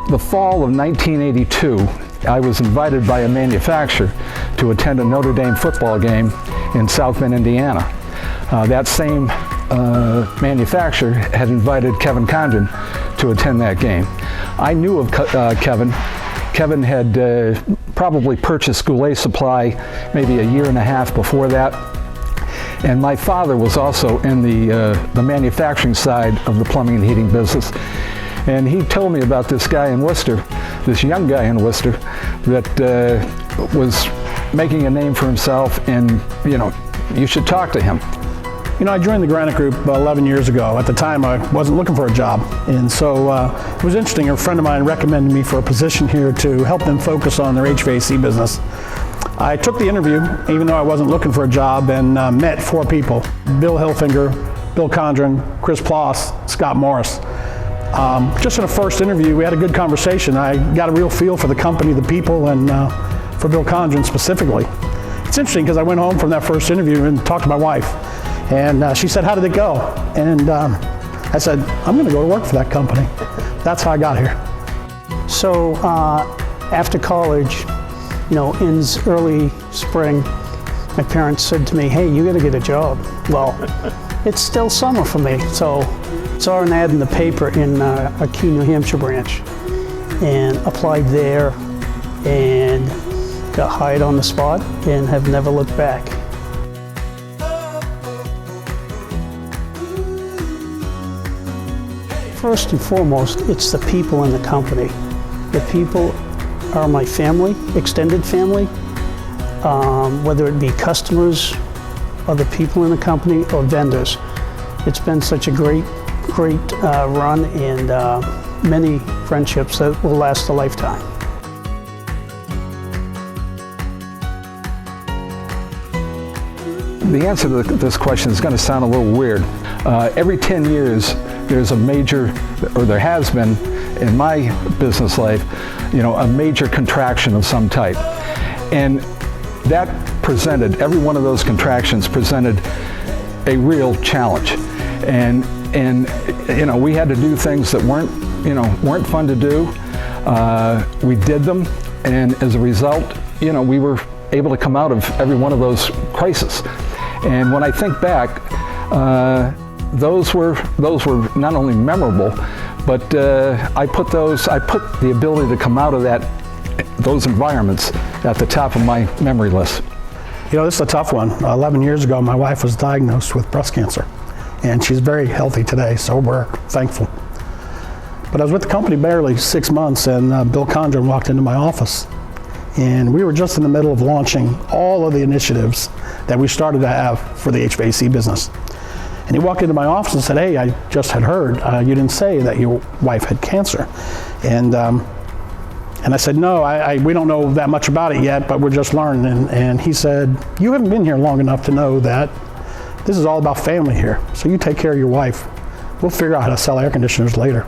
the fall of 1982, I was invited by a manufacturer to attend a Notre Dame football game in South Bend, Indiana. That same manufacturer had invited Kevin Condren to attend that game. I knew of Kevin. Kevin had probably purchased Goulet Supply maybe a year and a half before that. And my father was also in the manufacturing side of the plumbing and heating business. And he told me about this guy in Worcester, this young guy in Worcester, that was making a name for himself, and you should talk to him. I joined the Granite Group 11 years ago. At the time, I wasn't looking for a job. And so it was interesting. A friend of mine recommended me for a position here to help them focus on their HVAC business. I took the interview, even though I wasn't looking for a job, and met 4 people. Bill Hilfinger, Bill Condren, Chris Ploss, Scott Morris. Just in a first interview, we had a good conversation. I got a real feel for the company, the people, and for Bill Condren specifically. It's interesting because I went home from that first interview and talked to my wife. And she said, "How did it go?" And I said, "I'm going to go to work for that company." That's how I got here. So after college, in early spring, my parents said to me, "Hey, you got to get a job." Well, it's still summer for me, so saw an ad in the paper in a Keene, New Hampshire branch, and applied there, and got hired on the spot, and have never looked back. First and foremost, it's the people in the company. The people are my family, extended family, whether it be customers, other people in the company, or vendors. It's been such a great run, and many friendships that will last a lifetime. The answer to this question is going to sound a little weird. Every 10 years, there's a major, or there has been in my business life, a major contraction of some type. And that presented, every one of those contractions presented a real challenge. And we had to do things that weren't fun to do. We did them, and as a result, we were able to come out of every one of those crises. And when I think back, those were not only memorable, but I put the ability to come out of those environments at the top of my memory list. This is a tough one. 11 years ago, my wife was diagnosed with breast cancer, and she's very healthy today, so we're thankful. But I was with the company barely 6 months, and Bill Condren walked into my office, and we were just in the middle of launching all of the initiatives that we started to have for the HVAC business. And he walked into my office and said, "Hey, I just had heard you didn't say that your wife had cancer." And I said, "No, we don't know that much about it yet, but we're just learning." And he said, "You haven't been here long enough to know that this is all about family here. So you take care of your wife. We'll figure out how to sell air conditioners later."